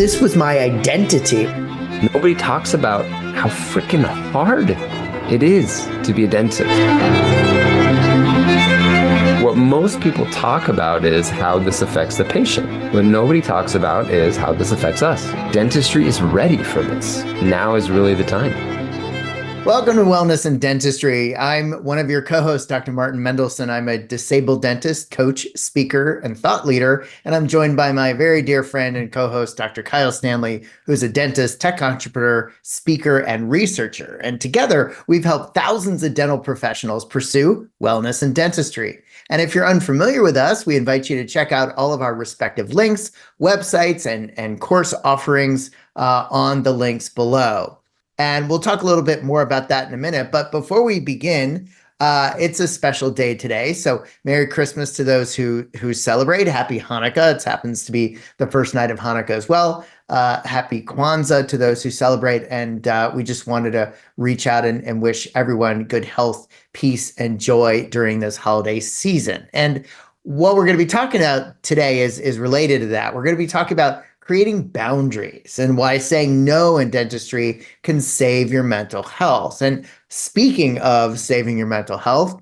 this was my identity. Nobody talks about how freaking hard it is to be a dentist. What most people talk about is how this affects the patient. What nobody talks about is how this affects us. Dentistry is ready for this. Now is really the time. Welcome to Wellness and Dentistry. I'm one of your co-hosts, Dr. Martin Mendelson. I'm a disabled dentist, coach, speaker, and thought leader. And I'm joined by my very dear friend and co-host, Dr. Kyle Stanley, who's a dentist, tech entrepreneur, speaker, and researcher. And together, we've helped thousands of dental professionals pursue wellness and dentistry. And if you're unfamiliar with us, we invite you to check out all of our respective links, websites, and course offerings on the links below. And we'll talk a little bit more about that in a minute. But before we begin, it's a special day today. So Merry Christmas to those who celebrate. Happy Hanukkah. It happens to be the first night of Hanukkah as well. Happy Kwanzaa to those who celebrate. And we just wanted to reach out and wish everyone good health, peace, and joy during this holiday season. And what we're going to be talking about today is related to that. We're going to be talking about creating boundaries and why saying no in dentistry can save your mental health. And speaking of saving your mental health,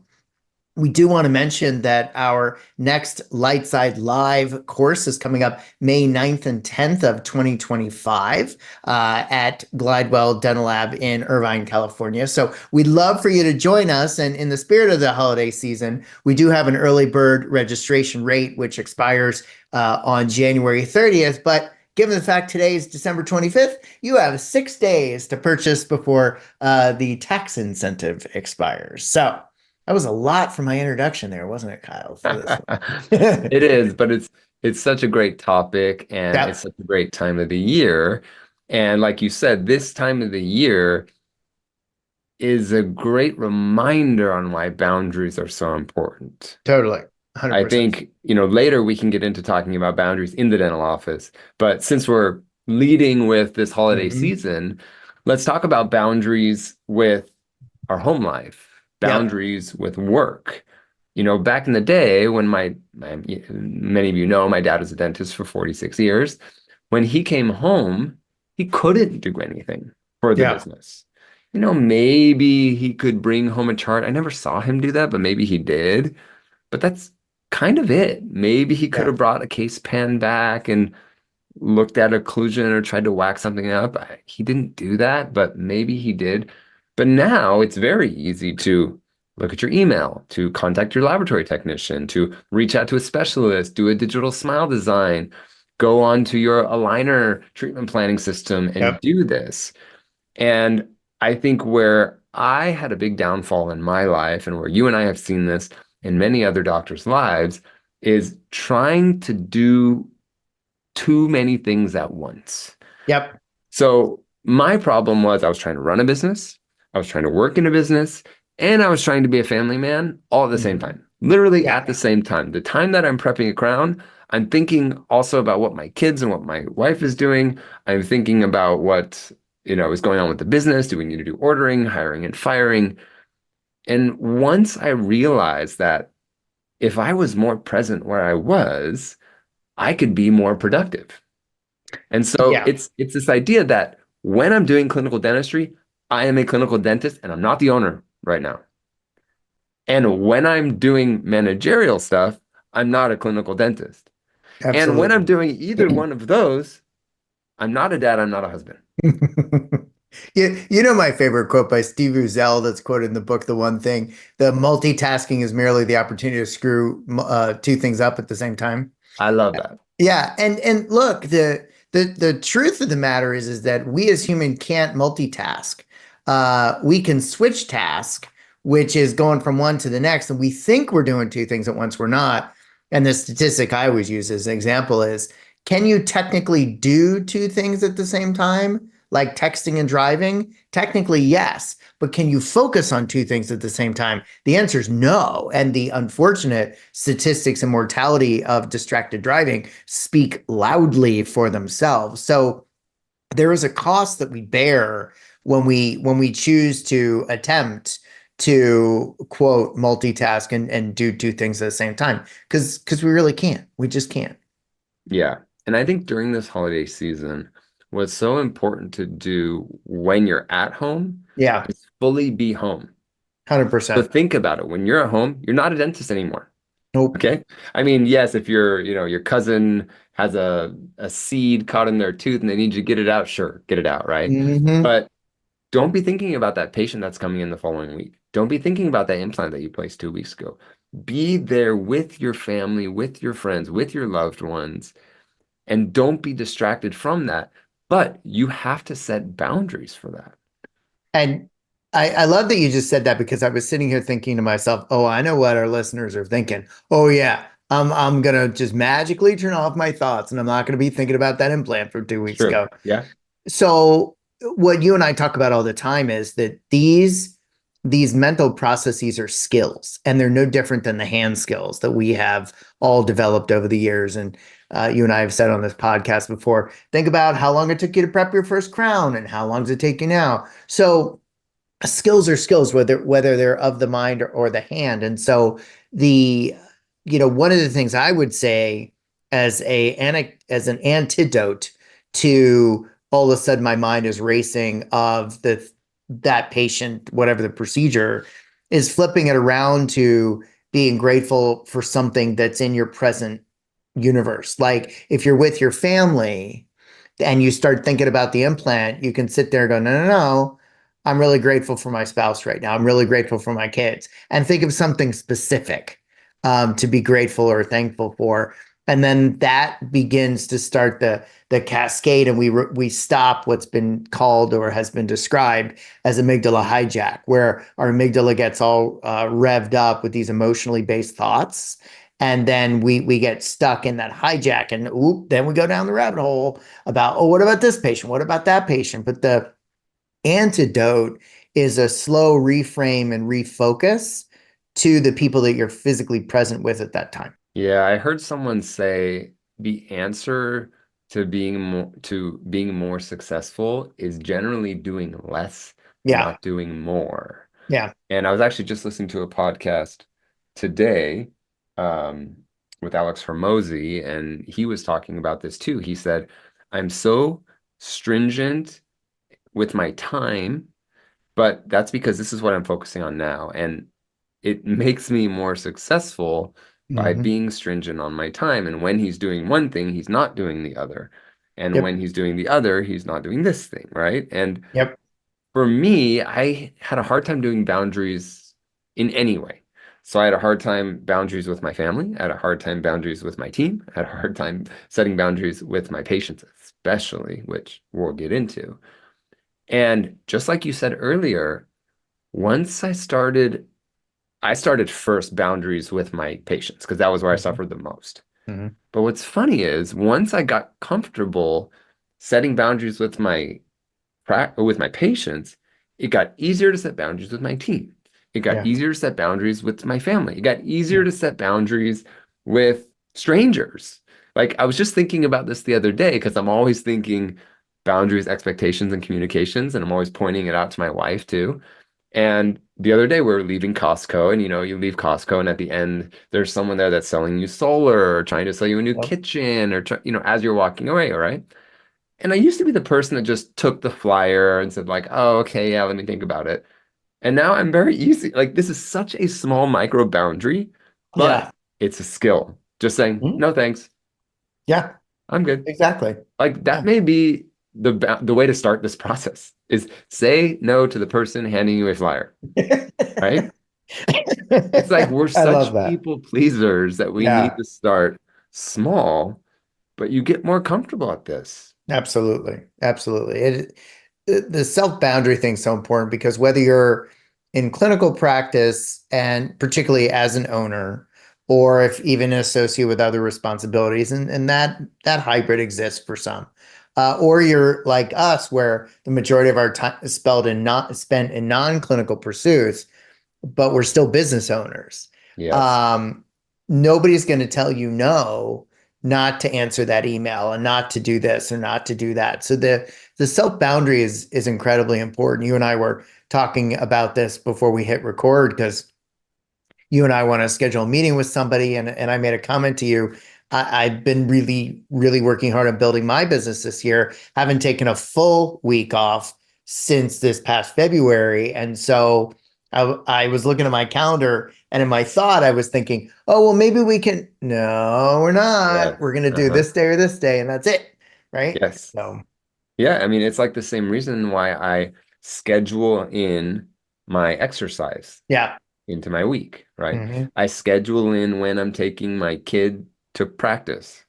we do want to mention that our next Lightside Live course is coming up May 9th and 10th of 2025 at Glidewell Dental Lab in Irvine, California. So we'd love for you to join us. And in the spirit of the holiday season, we do have an early bird registration rate, which expires on January 30th. But given the fact today is December 25th, you have 6 days to purchase before the tax incentive expires. So that was a lot for my introduction there, wasn't it, Kyle? For this one? It is, but it's such a great topic, and Yep. it's such a great time of the year. And like you said, this time of the year is a great reminder on why boundaries are so important. Totally. 100%. I think, later we can get into talking about boundaries in the dental office. But since we're leading with this holiday season, let's talk about boundaries with our home life, boundaries with work. Back in the day when many of you know, my dad was a dentist for 46 years. When he came home, he couldn't do anything for the business. Maybe he could bring home a chart. I never saw him do that, but maybe he did. But that's kind of it. Maybe he could have brought a case pen back and looked at occlusion or tried to whack something up. He didn't do that, but maybe he did. But now it's very easy to look at your email, to contact your laboratory technician, to reach out to a specialist, do a digital smile design, go on to your aligner treatment planning system and do this. And I think where I had a big downfall in my life, and where you and I have seen this in many other doctors' lives, is trying to do too many things at once. Yep. So my problem was I was trying to run a business, I was trying to work in a business, and I was trying to be a family man all at the same time, literally at the same time. The time that I'm prepping a crown, I'm thinking also about what my kids and what my wife is doing. I'm thinking about what, is going on with the business. Do we need to do ordering, hiring, and firing? And once I realized that if I was more present where I was, I could be more productive. And so it's this idea that when I'm doing clinical dentistry, I am a clinical dentist and I'm not the owner right now. And when I'm doing managerial stuff, I'm not a clinical dentist. Absolutely. And when I'm doing either one of those, I'm not a dad, I'm not a husband. You know my favorite quote by Steve Uzel that's quoted in the book, The One Thing: the multitasking is merely the opportunity to screw two things up at the same time. I love that. Yeah. And look, the truth of the matter is that we as humans can't multitask. We can switch task, which is going from one to the next. And we think we're doing two things at once. We're not. And the statistic I always use as an example is, can you technically do two things at the same time? Like texting and driving? Technically, yes. But can you focus on two things at the same time? The answer is no. And the unfortunate statistics and mortality of distracted driving speak loudly for themselves. So there is a cost that we bear when we choose to attempt to, quote, multitask and do two things at the same time, because we really can't. We just can't. Yeah. And I think during this holiday season, what's so important to do when you're at home Yeah, is fully be home. So 100%. think about it. When you're at home, you're not a dentist anymore. Nope. Okay. I mean, yes, if your cousin has a seed caught in their tooth and they need you to get it out, sure, get it out, right? Hmm. But don't be thinking about that patient that's coming in the following week. Don't be thinking about that implant that you placed 2 weeks ago. Be there with your family, with your friends, with your loved ones, and don't be distracted from that. But you have to set boundaries for that. And I love that you just said that because I was sitting here thinking to myself, oh, I know what our listeners are thinking. Oh yeah, I'm gonna just magically turn off my thoughts and I'm not gonna be thinking about that implant from 2 weeks True. ago. Yeah. So what you and I talk about all the time is that these mental processes are skills, and they're no different than the hand skills that we have all developed over the years. And you and I have said on this podcast before, think about how long it took you to prep your first crown and how long does it take you now. So skills are skills, whether they're of the mind or the hand. And so the one of the things I would say as an antidote to all of a sudden my mind is racing of that patient, whatever the procedure, is flipping it around to being grateful for something that's in your present universe. Like if you're with your family and you start thinking about the implant, you can sit there and go, no, no, no. I'm really grateful for my spouse right now. I'm really grateful for my kids, and think of something specific to be grateful or thankful for. And then that begins to start the cascade, and we stop what's been called or has been described as amygdala hijack, where our amygdala gets all revved up with these emotionally based thoughts, and then we get stuck in that hijack, and then we go down the rabbit hole about, oh, what about this patient? What about that patient? But the antidote is a slow reframe and refocus to the people that you're physically present with at that time. Yeah, I heard someone say the answer to being more successful is generally doing less, Yeah. not doing more. Yeah. And I was actually just listening to a podcast today um, with Alex Hormozy, and he was talking about this too. He said, I'm so stringent with my time, but that's because this is what I'm focusing on now. And it makes me more successful by Hmm. being stringent on my time. And when he's doing one thing, he's not doing the other. And Yep. when he's doing the other, he's not doing this thing, right? And Yep. for me, I had a hard time doing boundaries in any way. So I had a hard time boundaries with my family. I had a hard time boundaries with my team. I had a hard time setting boundaries with my patients, especially, which we'll get into. And just like you said earlier, once I started first boundaries with my patients because that was where I Hmm. suffered the most. Hmm. But what's funny is once I got comfortable setting boundaries with my patients, it got easier to set boundaries with my team. It got Yeah. easier to set boundaries with my family. It got easier Yeah. to set boundaries with strangers. Like I was just thinking about this the other day because I'm always thinking boundaries, expectations, and communications, and I'm always pointing it out to my wife too. And the other day we were leaving Costco, and you leave Costco, and at the end there's someone there that's selling you solar or trying to sell you a new Yep. kitchen or as you're walking away, all right? And I used to be the person that just took the flyer and said like, "Oh, okay, yeah, let me think about it." And now I'm very easy. Like this is such a small micro boundary, but Yeah. it's a skill. Just saying, Mhm. "No, thanks. Yeah. I'm good." Exactly. Like that Yeah. may be the way to start this process is say no to the person handing you a flyer, right? It's like we're I love such that. people pleasers that we need Yeah. to start small, but you get more comfortable at this. Absolutely. Absolutely. The self boundary thing is so important because whether you're in clinical practice and particularly as an owner, or if even an associate with other responsibilities, and that hybrid exists for some, or you're like us, where the majority of our time is spent in non-clinical pursuits, but we're still business owners. Yes. Um, Nobody's going to tell you no, not to answer that email and not to do this or not to do that. So the self boundary is incredibly important. You and I were talking about this before we hit record because you and I want to schedule a meeting with somebody, and I made a comment to you. I've been really, really working hard on building my business this year. Haven't taken a full week off since this past February. And so I was looking at my calendar and in my thought, I was thinking, oh, well, maybe we can. No, we're not. We're Yes. going to do Uh-huh. this day or this day, and that's it. Right. Yes. So, Yeah, I mean, it's like the same reason why I schedule in my exercise yeah. into my week, right? Hmm. I schedule in when I'm taking my kid to practice.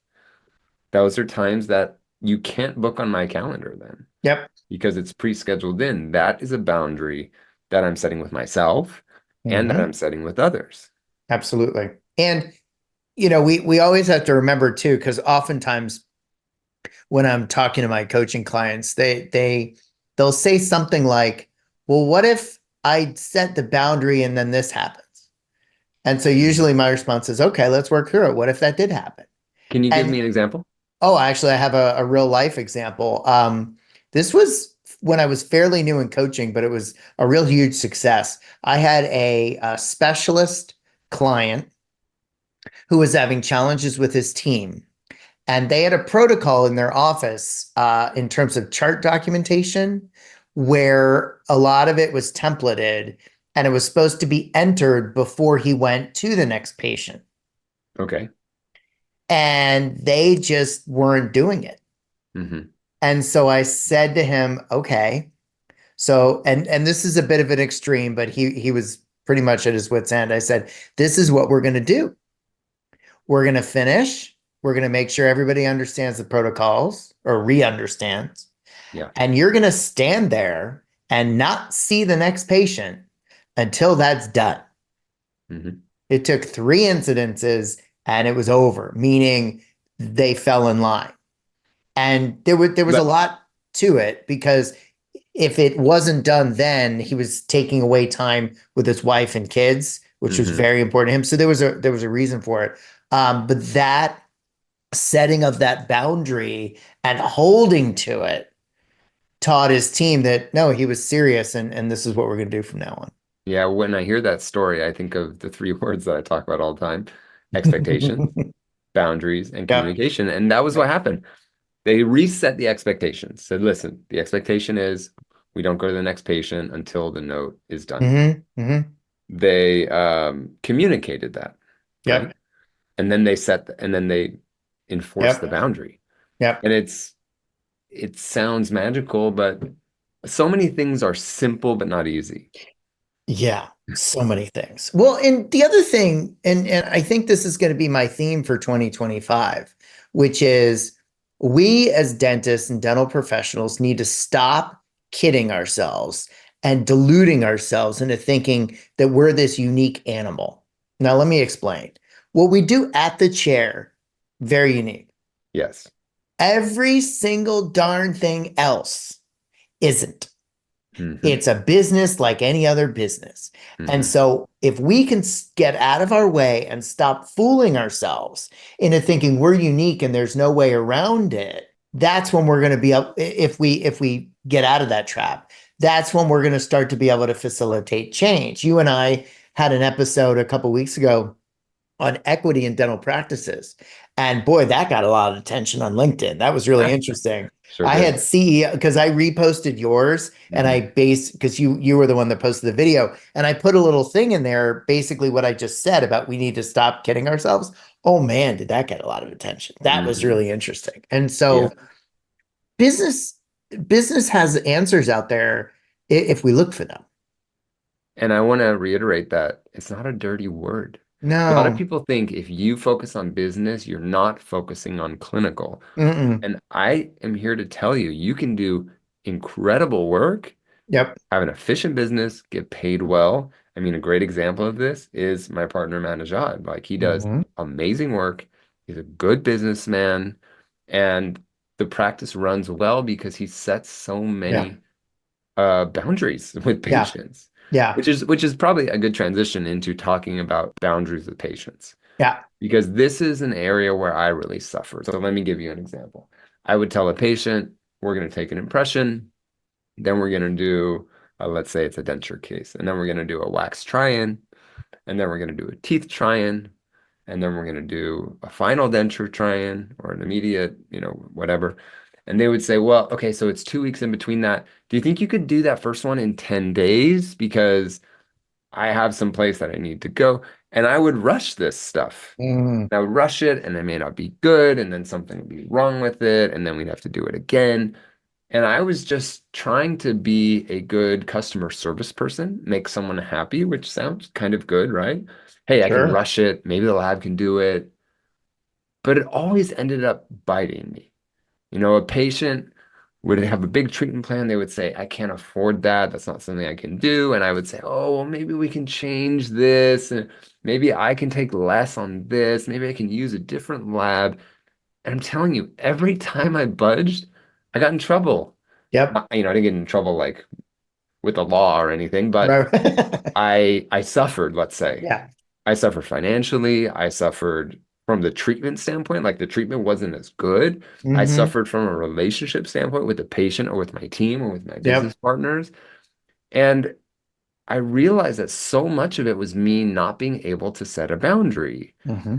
Those are times that you can't book on my calendar then Yep. because it's pre-scheduled in. That is a boundary that I'm setting with myself and that Hmm. I'm setting with others. Absolutely. And, we always have to remember too, because oftentimes when I'm talking to my coaching clients, they'll say something like, "Well, what if I set the boundary and then this happens?" And so Mhm. usually my response is, "Okay, let's work through it. What if that did happen?" Can you give And me an example? oh, actually, I have a real life example. This was when I was fairly new in coaching, but it was a real huge success. I had a specialist client who was having challenges with his team. And they had a protocol in their office in terms of chart documentation where a lot of it was templated and it was supposed to be entered before he went to the next patient. Okay. And they just weren't doing it. Hmm. And so I said to him, okay, so and this is a bit of an extreme, but he was pretty much at his wit's end. I said, this is what we're going to do. We're going to finish. We're going to make sure everybody understands the protocols or re-understands. Yeah. And you're going to stand there and not see the next patient until that's done. Hmm. It took three incidences and it was over, meaning they fell in line. And there was a But lot to it because if it wasn't done then, he was taking away time with his wife and kids, which was hmm very important to him. So there was a reason for it. But that setting of that boundary and holding to it taught his team that no, he was serious and this is what we're going to do from now yeah, when I hear that story, I think of the three words that I talk about all the time: expectations, on. boundaries, and Yep. communication. And that was what Yep. happened. They reset the expectations. Said, listen, the expectation is we don't go to the next patient until the note is done. Hmm. Hmm. They communicated that, right? Yep. And then and then they enforced the Yep. boundary. Yep. And it sounds magical, but so many things are simple but not easy. Yeah. So many things. Well, and the other thing, and I think this is going to be my theme for 2025, which is we as dentists and dental professionals need to stop kidding ourselves and deluding ourselves into thinking that we're this unique animal. Now, let me explain. What we do at the chair, very unique. Yes. Every single darn thing else isn't. Hmm. It's a business like any other business. And Hmm. so, if we can get out of our way and stop fooling ourselves into thinking we're unique and there's no way around it, that's when we're going to be up. If we get out of that trap, that's when we're going to start to be able to facilitate change. You and I had an episode a couple weeks ago on equity in dental practices. And boy, that got a lot of attention on LinkedIn. That was really interesting. Sure I had did. CEO because I reposted yours and I Hmm. based because you were the one that posted the video and I put a little thing in there, basically what I just said about we need to stop kidding ourselves. Oh man, did that get a lot of attention. That was Hmm. really interesting. And Yeah. so business business has answers out there if we look for them. And I want to reiterate that it's not a dirty word. A lot of No. people think if you focus on business, you're not focusing on clinical. Mm-mm. And I am here to tell you, you can do incredible work, Yep. have an efficient business, get paid well. I mean, a great example of this is my partner, Manajad. Like, he does Hmm. amazing work. He's a good businessman, and the practice runs well because he sets so Yeah. many boundaries with Yeah. patients, Yeah. which is probably a good transition into talking about boundaries with patients Yeah. because this is an area where I really suffer. So let me give you an example. I would tell a patient, we're going to take an impression, then we're going to do, let's say it's a denture case, and then we're going to do a wax try-in, and then we're going to do a teeth try-in, and then we're going to do a final denture try-in or an immediate, whatever. And they would say, well, okay, so it's 2 weeks in between that. Do you think you could do that first one in 10 days? Because I have some place that I need to go. And I would rush this stuff. Mm, I would rush it, and it may not be good, and then something would be wrong with it, and then we'd have to do it again. And I was just trying to be a good customer service person, make someone happy, which sounds kind of good, right? Hey, I can sure. rush it. Maybe the lab can do it. But it always ended up biting me. A patient would have a big treatment plan. They would say, I can't afford that. That's not something I can do. And I would say, oh, well, maybe we can change this. And maybe I can take less on this. Maybe I can use a different lab. And I'm telling you, every time I budged, I got in trouble. Yep. I didn't get in trouble like with the law or anything, but Right. I suffered, let's say. Yeah. I suffered financially. I suffered from the treatment standpoint, like the treatment wasn't as good. I Hmm. suffered from a relationship standpoint with the patient or with my team or with my business Yep. partners. And I realized that so much of it was me not being able to set a boundary. Hmm.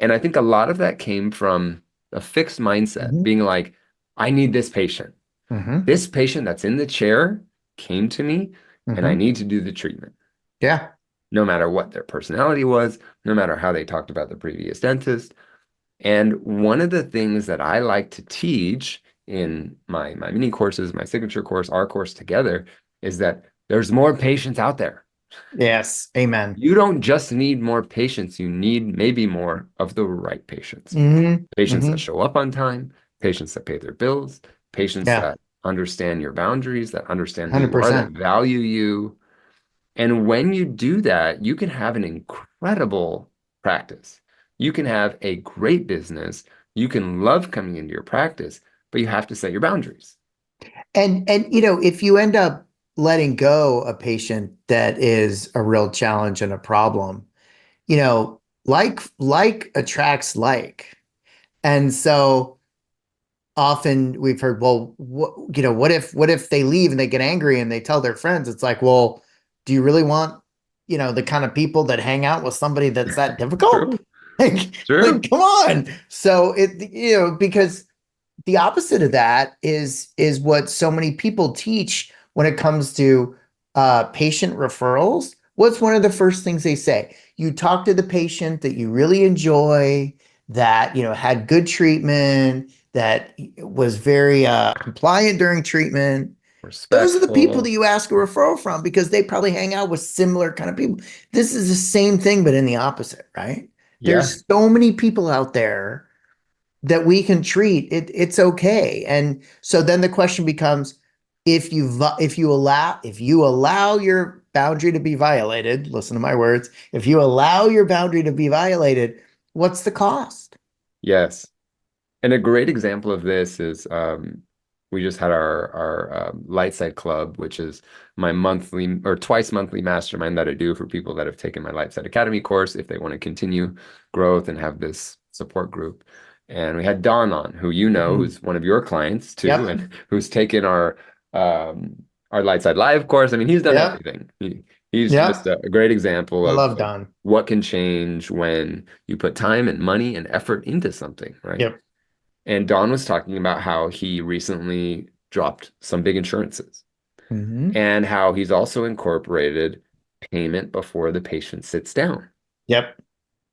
And I think a lot of that came from a fixed mindset, Hmm. being like, I need this patient. Hmm. This patient that's in the chair came to me and I Hmm. need to do the treatment, Yeah. no matter what their personality was, no matter how they talked about the previous dentist. And one of the things that I like to teach in my mini courses, my signature course, our course together, is that there's more patients out there. Yes. Amen. You don't just need more patients, you need maybe more of the right patients. Hmm. Patients that Hmm. show up on time, patients that pay their bills, patients Yeah. that understand your boundaries, that understand who you are, that 100%. value you. And when you do that, you can have an incredible practice. You can have a great business. You can love coming into your practice, but you have to set your boundaries. And if you end up letting go a patient that is a real challenge and a problem, like attracts like. And so often we've heard, well, what if they leave and they get angry and they tell their friends? It's like, well, do you really want, the kind of people that hang out with somebody that's that difficult? True, Like, true. come on. So because the opposite of that is what so many people teach when it comes to patient referrals. What's one of the first things they say? You talk to the patient that you really enjoy, that had good treatment, that was very compliant during treatment. Those are the people that Respectful. you ask a referral from because they probably hang out with similar kind of people. This is the same thing, but in the opposite, right? Yeah. There's so many people out there that we can treat. It's okay. And so then the question becomes, if you allow your boundary to be violated, listen to my words, if you allow your boundary to be violated, what's the cost? Yes. And a great example of this is we just had our Light Side Club, which is my monthly or twice monthly mastermind that I do for people that have taken my Light Side Academy course if they want to continue growth and have this support group. And we had Don on, who Mhm. who's one of your clients too, Yep. and who's taken our Light Side Live course. I mean, he's done Yep. everything. He's just Yep. a great example I of love Don. what can change when you put time and money and effort into something, right? Yep. And Don was talking about how he recently dropped some big insurances Hmm. and how he's also incorporated payment before the patient sits down. Yep.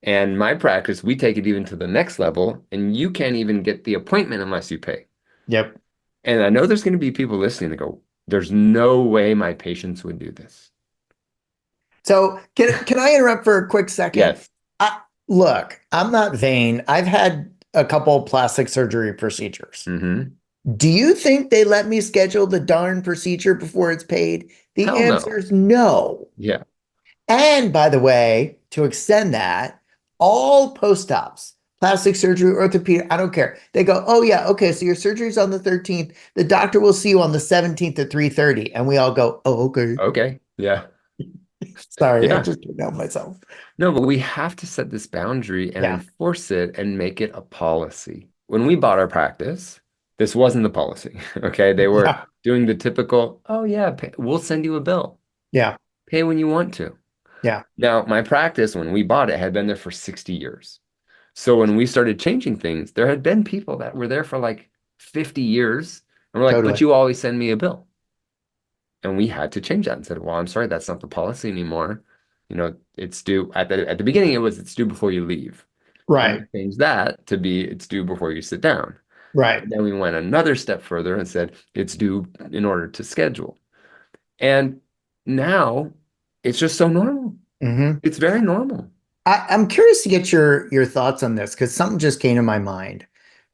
And my practice, we take it even to the next level, and you can't even get the appointment unless you pay. Yep. And I know there's going to be people listening that go, there's no way my patients would do this. So can I interrupt for a quick second? Yes. I, Look, I'm not vain. I've had a couple plastic surgery procedures. Hmm. Do you think they let me schedule the darn procedure before it's paid? The Hell answer no. is no. Yeah. And by the way, to extend that, all post-ops, plastic surgery, orthopedic, I don't care. They go, oh yeah, okay, so your surgery's on the 13th. The doctor will see you on the 17th at 3:30. And we all go, oh, okay. Okay. Yeah. Sorry, I Yeah. just can't help myself. No, but we have to set this boundary and Yeah. enforce it and make it a policy. When we bought our practice, this wasn't the policy. Okay. They were Yeah. doing the typical, oh, yeah, we'll send you a bill. Yeah. Pay when you want to. Yeah, Now, my practice when we bought it had been there for 60 years. So when we started changing things, there had been people that were there for like 50 years. And we're like, but totally. you always send me a bill. And we had to change that and said, well, I'm sorry, that's not the policy anymore. It's due at the beginning, it was it's due before you leave. And Right, we changed that to be it's due before you sit down. right. Then we went another step further and said it's due in order to schedule. And now it's just so normal. Hmm. It's very normal. I'm curious to get your thoughts on this because something just came to my mind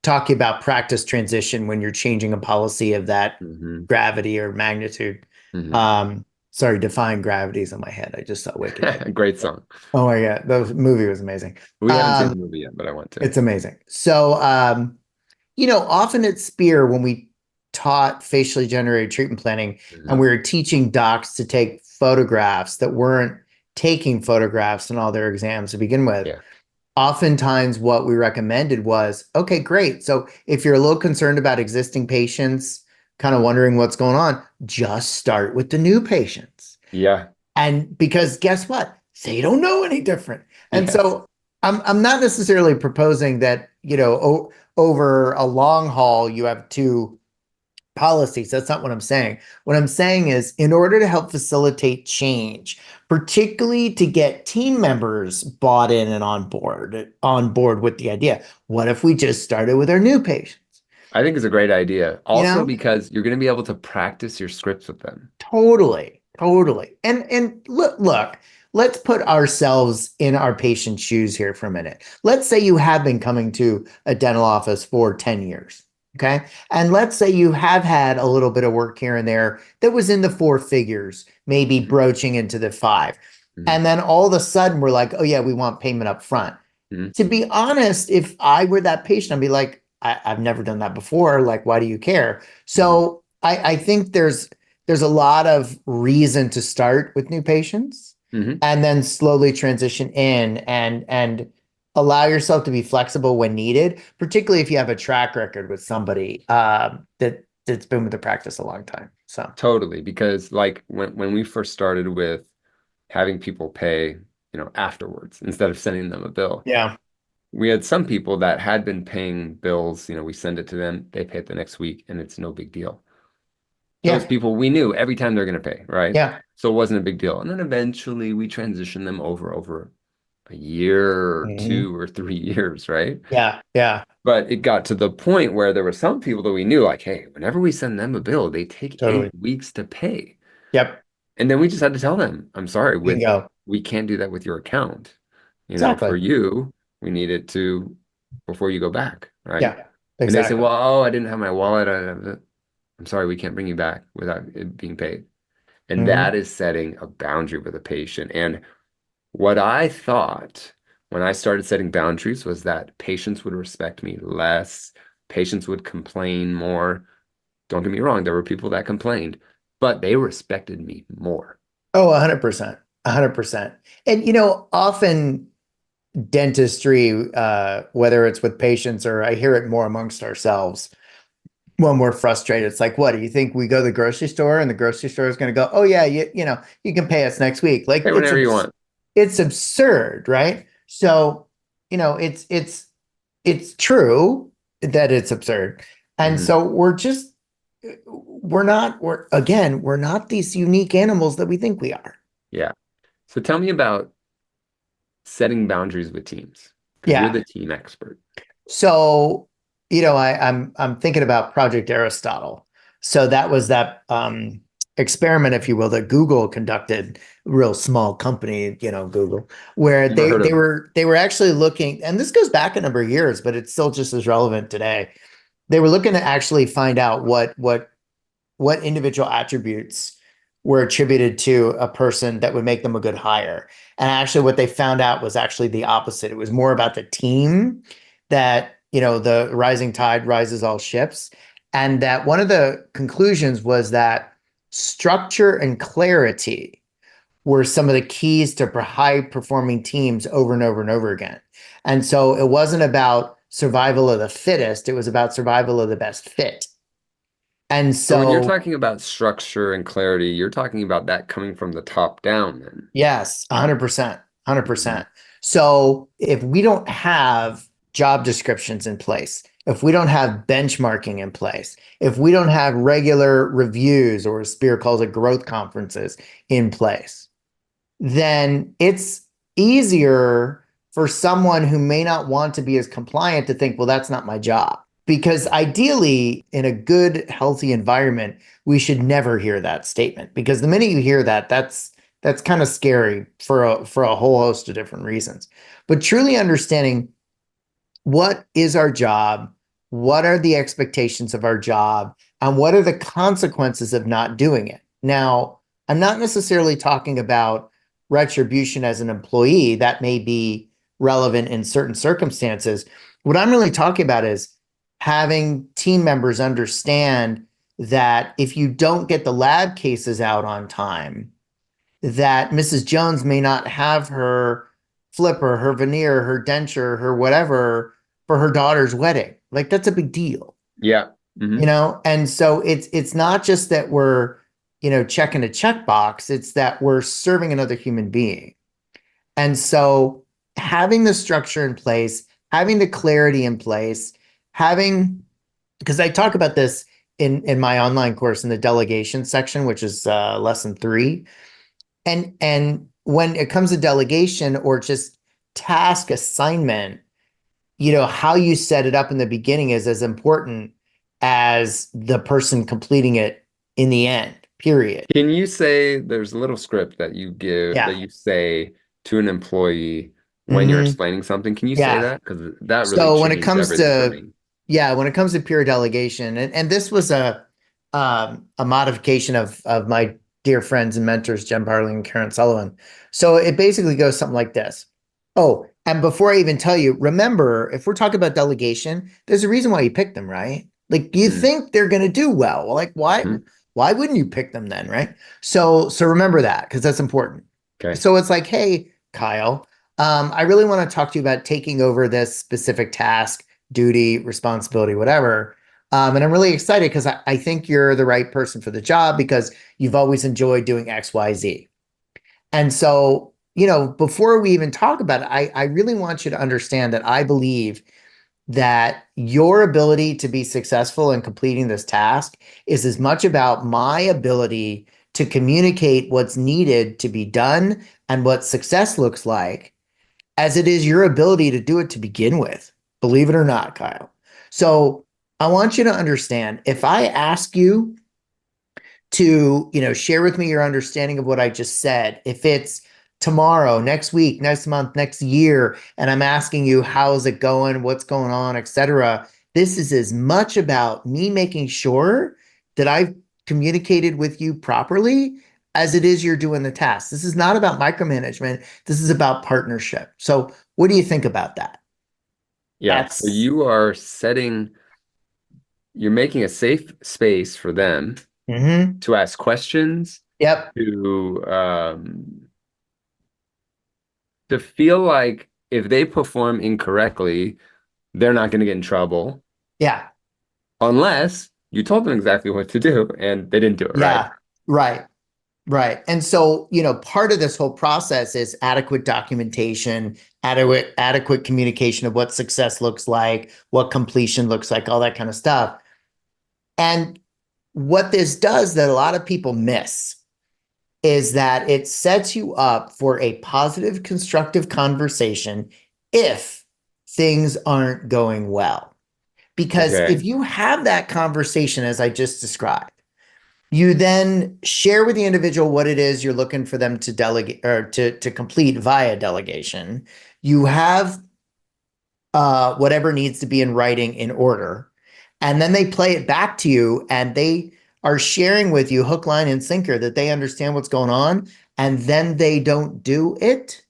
talking about practice transition when you're changing a policy of that Hmm. gravity or magnitude. Hmm. Sorry, define gravities in my head. I just saw Wicked the other Great day. song. Oh my God, the movie was amazing. We haven't seen the movie yet, but I want to. It's amazing. So, often at Spear, when we taught facially generated treatment planning and Hmm. we were teaching docs to take photographs that weren't taking photographs in all their exams to begin with, Yeah. oftentimes what we recommended was, okay, great. So if you're a little concerned about existing patients, kind of wondering what's going on, just start with the new patients. Yeah. And because guess what? They don't know any different. And Yes. so I'm not necessarily proposing that, over a long haul, you have two policies. That's not what I'm saying. What I'm saying is, in order to help facilitate change, particularly to get team members bought in and on board with the idea, what if we just started with our new patients? I think it's a great idea. You Also know, because you're going to be able to practice your scripts with them. totally, totally. And look, let's put ourselves in our patient's shoes here for a minute. Let's say you have been coming to a dental office for 10 years. Okay. And let's say you have had a little bit of work here and there that was in the four figures, maybe Hmm. broaching into the five. Hmm. And then all of a sudden we're like, oh yeah, we want payment up front. Hmm. To be honest, if I were that patient, I'd be like, I've never done that before. Like, why do you care? Hmm. So I think there's a lot of reason to start with new patients Hmm. and then slowly transition in and allow yourself to be flexible when needed, particularly if you have a track record with somebody that's been with the practice a long time. So Totally. Because like when we first started with having people pay, afterwards instead of sending them a bill, yeah, we had some people that had been paying bills, we send it to them, they pay it the next week, and it's no big deal. Those yeah, people we knew every time they're going to pay, right? yeah, So it wasn't a big deal. And then eventually we transitioned them over a year or mhm, 2 or 3 years, right? yeah, yeah, But it got to the point where there were some people that we knew, like, hey, whenever we send them a bill, they take totally. 8 weeks to pay. Yep, And then we just had to tell them, I'm sorry, bingo. we can't do that with your account. For Exactly. you, we need it to before you go back, right? Yeah, And they say, exactly. well, oh, I didn't have my wallet. I'm sorry, we can't bring you back without it being paid. And Hmm. that is setting a boundary with a patient. And what I thought when I started setting boundaries was that patients would respect me less, patients would complain more. Don't get me wrong, there were people that complained, but they respected me more. Oh, 100%. 100%. And often dentistry, whether it's with patients or I hear it more amongst ourselves when we're frustrated, it's like, what do you think we go to the grocery store and the grocery store is going to go, oh yeah, you can pay us next week. Like Hey, whenever you want. it's absurd, right? So, it's true that it's absurd. And Hmm. so we're not these unique animals that we think we are. Yeah. So tell me about setting boundaries with teams, because you're Yeah. the team expert. So, I'm thinking about Project Aristotle. So that was that experiment, if you will, that Google conducted, real small company, Google, where Never they heard they of. were they were actually looking, and this goes back a number of years, but it's still just as relevant today. They were looking to actually find out what individual attributes were attributed to a person that would make them a good hire. And actually, what they found out was actually the opposite. It was more about the team that, the rising tide rises all ships. And that one of the conclusions was that structure and clarity were some of the keys to high performing teams over and over and over again. And so it wasn't about survival of the fittest, it was about survival of the best fit. And So when you're so, talking about structure and clarity, you're talking about that coming from the top down then. yes, 100%, Mhm. 100%. So if we don't have job descriptions in place, if we don't have benchmarking in place, if we don't have regular reviews, or as Spear calls it, growth conferences in place, then it's easier for someone who may not want to be as compliant to think, well, that's not my job. Because ideally, in a good, healthy environment, we should never hear that statement. Because the minute you hear that, that's kind of scary for a whole host of different reasons. But truly understanding what is our job, what are the expectations of our job, and what are the consequences of not doing it. Now, I'm not necessarily talking about retribution as an employee. That may be relevant in certain circumstances. What I'm really talking about is having team members understand that if you don't get the lab cases out on time, that Mrs. Jones may not have her flipper, her veneer, her denture, her whatever for her daughter's wedding. Like that's a big deal, Yeah. you Hmm. know? And so it's not just that we're, checking a checkbox, it's that we're serving another human being. And so having the structure in place, having the clarity in place, having because I talk about this in my online course in the delegation section, which is lesson 3. And when it comes to delegation or just task assignment, how you set it up in the beginning is as important as the person completing it in the end, period. Can you say there's a little script that you give that Yeah. you say to an employee when you're Hmm. explaining something? Can you say Yeah. that? Because that really So when it changed comes everything for to me. yeah, when it comes to pure delegation, and this was a modification of my dear friends and mentors, Jen Barling and Karen Sullivan. So it basically goes something like this. Oh, and before I even tell you, remember, if we're talking about delegation, there's a reason why you pick them, right? Like you Mm. think they're gonna do well. Like Hmm. why wouldn't you pick them then, right? So remember that because that's important. Okay. So it's like, hey, Kyle, I really want to talk to you about taking over this specific task, duty, responsibility, whatever. And I'm really excited because I think you're the right person for the job because you've always enjoyed doing X, Y, Z. And so, before we even talk about it, I really want you to understand that I believe that your ability to be successful in completing this task is as much about my ability to communicate what's needed to be done and what success looks like as it is your ability to do it to begin with, believe it or not, Kyle. So I want you to understand if I ask you to, share with me your understanding of what I just said, if it's tomorrow, next week, next month, next year, and I'm asking you, how's it going, what's going on, etc., this is as much about me making sure that I've communicated with you properly as it is you're doing the task. This is not about micromanagement. This is about partnership. So what do you think about that? Yeah. So That's you're making a safe space for them mhm. to ask questions, Yep. to to feel like if they perform incorrectly, they're not going to get in trouble Yeah. unless you told them exactly what to do and they didn't do it right. Yeah. Right. Right. And so, part of this whole process is adequate documentation, adequate communication of what success looks like, what completion looks like, all that kind of stuff. And what this does that a lot of people miss is that it sets you up for a positive, constructive conversation if things aren't going well. Because if Okay. you have that conversation, as I just described, you then share with the individual what it is you're looking for them to delegate or to complete via delegation. You have whatever needs to be in writing in order. And then they play it back to you and they are sharing with you hook, line, and sinker that they understand what's going on. And then they don't do it.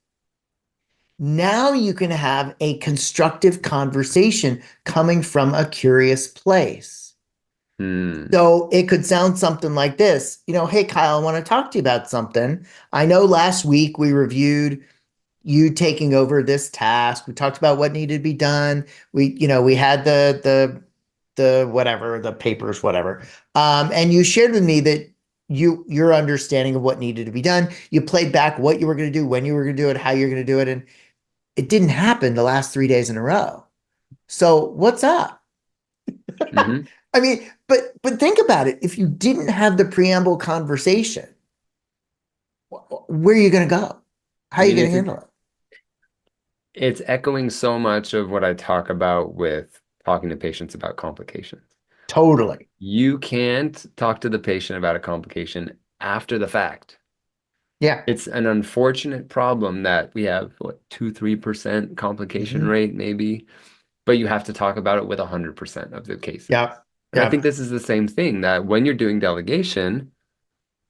Now you can have a constructive conversation coming from a curious place. Hmm. So it could sound something like this, hey, Kyle, I want to talk to you about something. I know last week we reviewed you taking over this task. We talked about what needed to be done. We had the the whatever, the papers, whatever. And you shared with me that your understanding of what needed to be done. You played back what you were going to do, when you were going to do it, how you're going to do it, and it didn't happen the last 3 days in a row. So what's up? Hmm. I mean, but think about it. If you didn't have the preamble conversation, where are you going to go? How I are you mean, going to handle it? it's echoing so much of what I talk about with talking to patients about complications. Totally. You can't talk to the patient about a complication after the fact. Yeah. It's an unfortunate problem that we have, what, 2-3% complication Hmm. rate, maybe, but you have to talk about it with 100% of the cases. Yeah. And I Yeah. think this is the same thing that when you're doing delegation,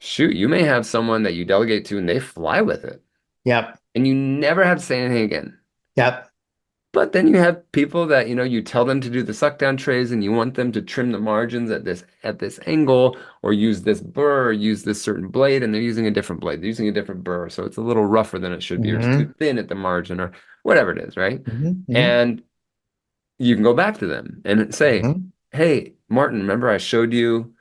shoot, you may have someone that you delegate to and they fly with it, Yep. and you never have to say anything again. Yep. But then you have people that, you tell them to do the suck down trays and you want them to trim the margins at this angle or use this burr or use this certain blade and they're using a different blade. They're using a different burr. So it's a little rougher than it should be or it's too Hmm. thin at the margin or whatever it is, right? Hmm. Hmm. And you can go back to them and say, Hmm. "Hey, Martin, remember I showed you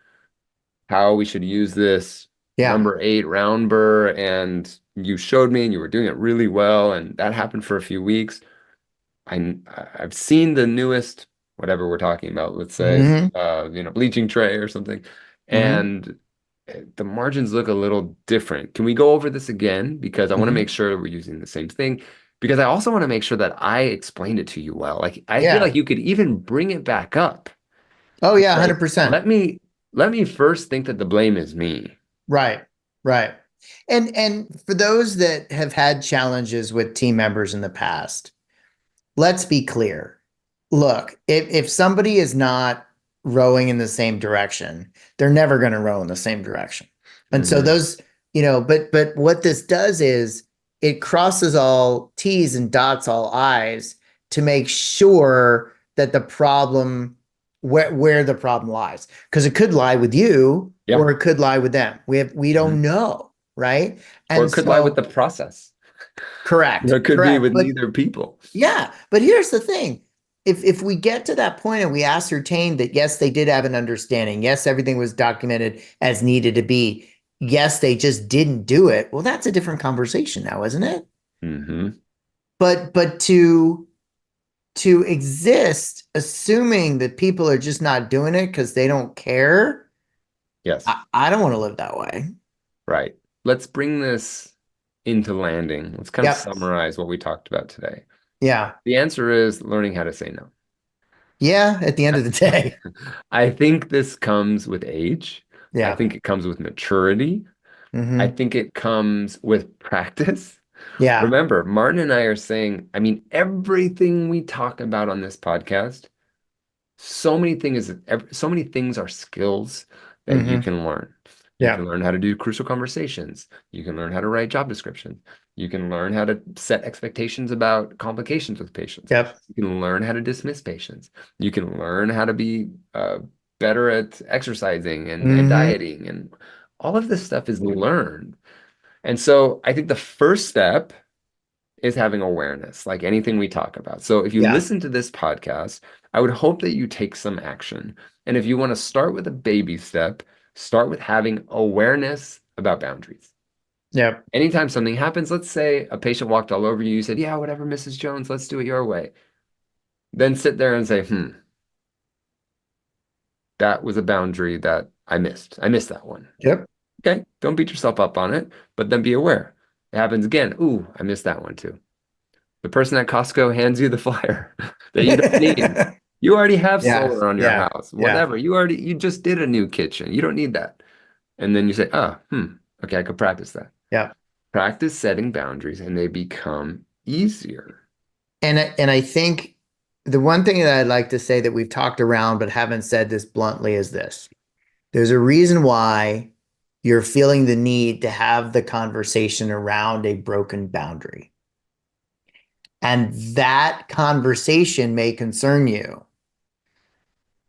how we should use this Yeah. number 8 round burr and you showed me and you were doing it really well and that happened for a few weeks. I I've seen the newest whatever we're talking about, let's say Hmm. bleaching tray or something, Hmm. and the margins look a little different. Can we go over this again? Because I want to make Hmm. sure that we're using the same thing. Because I also want to make sure that I explained it to you well. Like I feel like Yeah. you could even bring it back up Oh and yeah, say, 100%. let me first think that the blame is me. Right. Right. And for those that have had challenges with team members in the past, let's be clear. Look, if somebody is not rowing in the same direction, they're never going to row in the same direction. And so Hmm. those, but what this does is it crosses all T's and dots all I's to make sure that the problem where the problem lies. Because it could lie with you Yeah. or it could lie with them. We Hmm. don't know, right? Or And it could lie with so the process. correct, It could be correct. with But neither people. yeah, but here's the thing. If we get to that point and we ascertain that yes, they did have an understanding, yes, everything was documented as needed to be, yes, they just didn't do it. Well, that's a different conversation now, isn't it? Hmm. But to exist assuming that people are just not doing it because they don't care, Yes. I don't want to live that way. Right. Let's bring this into landing. Let's kind of Yep. summarize what we talked about today. Yeah. The answer is learning how to say no. Yeah, at the end of the day. I think this comes with age. I Yeah. think it comes with maturity. I Hmm. think it comes with practice. Yeah. Remember, Martin and I are saying, I mean, everything we talk about on this podcast, so many things are skills that you Hmm. can learn. You can Yeah. learn how to do crucial conversations. You can learn how to write job descriptions. You can learn how to set expectations about complications with patients. Yep. You can learn how to dismiss patients. You can learn how to be better at exercising and Hmm. dieting. And all of this stuff is learned. And so I think the first step is having awareness, like anything we talk about. So if you Yeah. listen to this podcast, I would hope that you take some action. And if you want to start with a baby step, start with having awareness about boundaries. Yep. Anytime something happens, let's say a patient walked all over you, you said, "Yeah, whatever, Mrs. Jones, let's do it your way." Then sit there and say, that was a boundary that I missed. I missed that one. Yep. Okay, don't beat yourself up on it, but then be aware. It happens again. Ooh, I missed that one too. The person at Costco hands you the flyer that you don't need. You already have Yeah, solar on your yeah, house, yeah, whatever. You just did a new kitchen. You don't need that. And then you say, oh, okay, I could practice that. yeah. Practice setting boundaries and they become easier. And I think the one thing that I'd like to say that we've talked around but haven't said this bluntly is this. There's a reason why you're feeling the need to have the conversation around a broken boundary. And that conversation may concern you.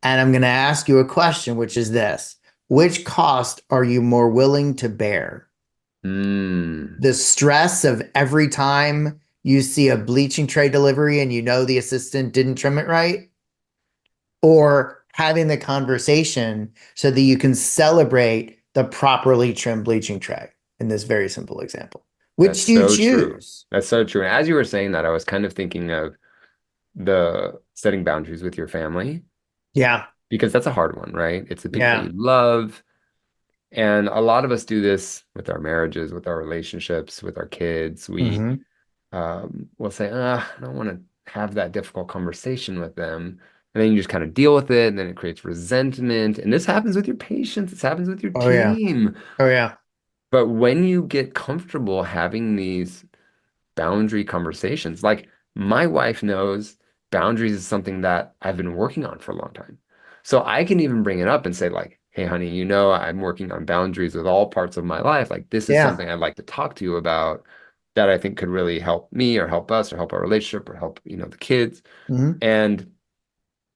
And I'm going to ask you a question, which is this. Which cost are you more willing to bear? Mm, The stress of every time you see a bleaching tray delivery and you know the assistant didn't trim it right? Or having the conversation so that you can celebrate the properly trimmed bleaching tray in this very simple example. That's Which do you so true. choose? That's so true. And as you were saying that, I was kind of thinking of the setting boundaries with your family Yeah. because that's a hard one, right? It's the people that Yeah. you love. And a lot of us do this with our marriages, with our relationships, with our kids. We Hmm. will say, I don't want to have that difficult conversation with them. And then you just kind of deal with it, and then it creates resentment. And this happens with your patients, this happens with your Oh yeah. team. Oh yeah. But when you get comfortable having these boundary conversations, like my wife knows boundaries is something that I've been working on for a long time. So I can even bring it up and say, like, hey, honey, I'm working on boundaries with all parts of my life. Like, this is Yeah. something I'd like to talk to you about that I think could really help me or help us or help our relationship or help, the kids. Hmm. And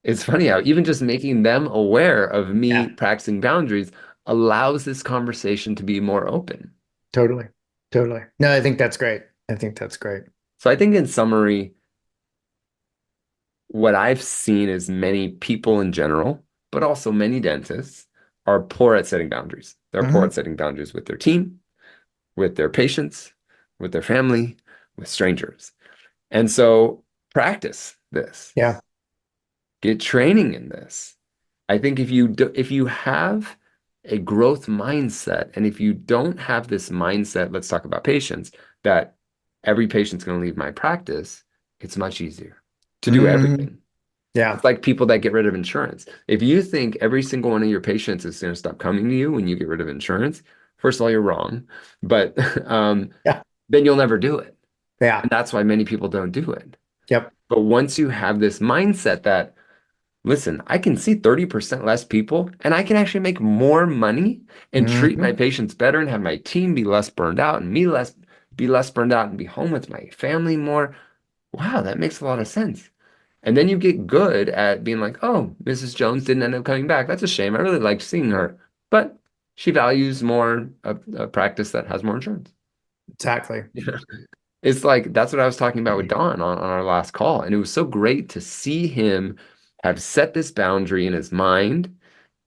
it's funny how even just making them aware of me Yeah. practicing boundaries allows this conversation to be more open. Totally. Totally. No, I think that's great. I think that's great. So I think in summary, what I've seen is many people in general, but also many dentists are poor at setting boundaries. They're poor Hmm. at setting boundaries with their team, with their patients, with their family, with strangers. And so practice this. Yeah. Get training in this. I think if you have a growth mindset, and if you don't have this mindset, let's talk about patients, that every patient's going to leave my practice, it's much easier to do Hmm. everything. Yeah. It's like people that get rid of insurance. If you think every single one of your patients is going to stop coming to you when you get rid of insurance, first of all, you're wrong. But Yeah. then you'll never do it. Yeah. And that's why many people don't do it. Yep. But once you have this mindset that, listen, I can see 30% less people and I can actually make more money and treat my Hmm. patients better and have my team be less burned out and me less be less burned out and be home with my family more. Wow, that makes a lot of sense. And then you get good at being like, oh, Mrs. Jones didn't end up coming back. That's a shame. I really liked seeing her. But she values more a practice that has more insurance. Exactly. Yeah. It's like that's what I was talking about with Don on our last call. And it was so great to see him have set this boundary in his mind,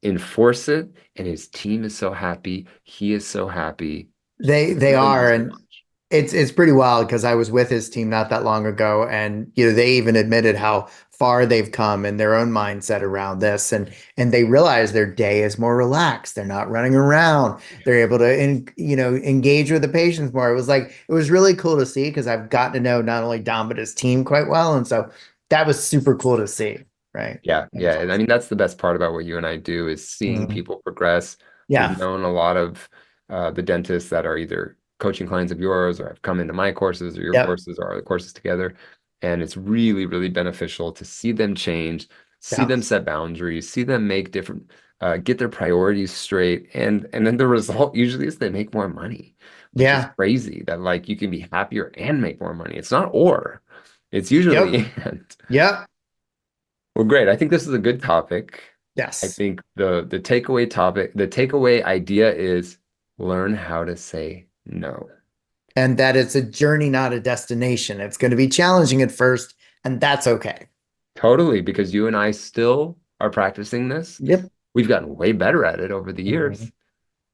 enforce it, and his team is so happy. He is so happy. It They really are, means so and much. it's pretty wild because I was with his team not that long ago, and they even admitted how far they've come in their own mindset around this, and they realize their day is more relaxed. They're not running around. They're able to engage with the patients more. It was really cool to see because I've gotten to know not only Dom but his team quite well, and so that was super cool to see. Right? Yeah, That yeah. was And I awesome. mean, that's the best part about what you and I do is seeing Mhm. people progress. We've Yeah. known a lot of the dentists that are either coaching clients of yours or have come into my courses or your Yep. courses or our courses together. And it's really, really beneficial to see them change, see Yeah. them set boundaries, see them make different, get their priorities straight. And then the result usually is they make more money, which is Yeah. crazy that like you can be happier and make more money. It's not or, it's Yep. usually and. Yep. Well, great. I think this is a good topic. I Yes. think the takeaway idea is learn how to say no. And that it's a journey, not a destination. It's going to be challenging at first, and that's okay. Totally, because you and I still are practicing this. Yep. We've gotten way better at it over the Mhm. years.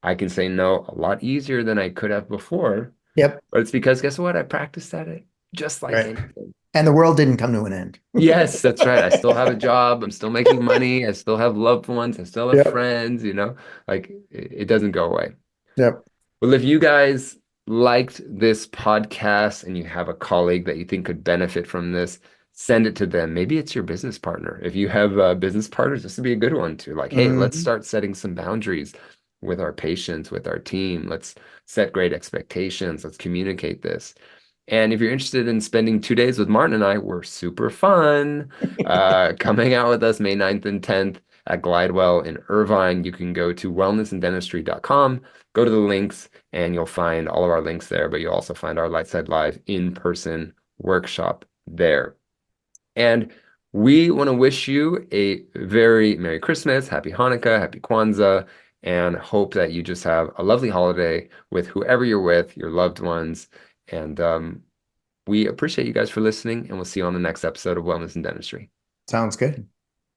I can say no a lot easier than I could have before, Yep. but it's because guess what? I practiced at it just like Right. anything. And the world didn't come to an end. Yes, that's right. I still have a job. I'm still making money. I still have loved ones. I still have Yep. friends, like it doesn't go away. Yep. Well, if you guys liked this podcast and you have a colleague that you think could benefit from this, send it to them. Maybe it's your business partner. If you have business partners, this would be a good one too. Like, hey, let's Mhm. start setting some boundaries with our patients, with our team. Let's set great expectations. Let's communicate this. And if you're interested in spending 2 days with Martin and I, we're super fun. Coming out with us May 9th and 10th at Glidewell in Irvine. You can go to wellnessanddentistry.com, go to the links, and you'll find all of our links there, but you'll also find our Lightside Live in-person workshop there. And we want to wish you a very Merry Christmas, Happy Hanukkah, Happy Kwanzaa, and hope that you just have a lovely holiday with whoever you're with, your loved ones. And we appreciate you guys for listening, and we'll see you on the next episode of Wellness and Dentistry. Sounds good.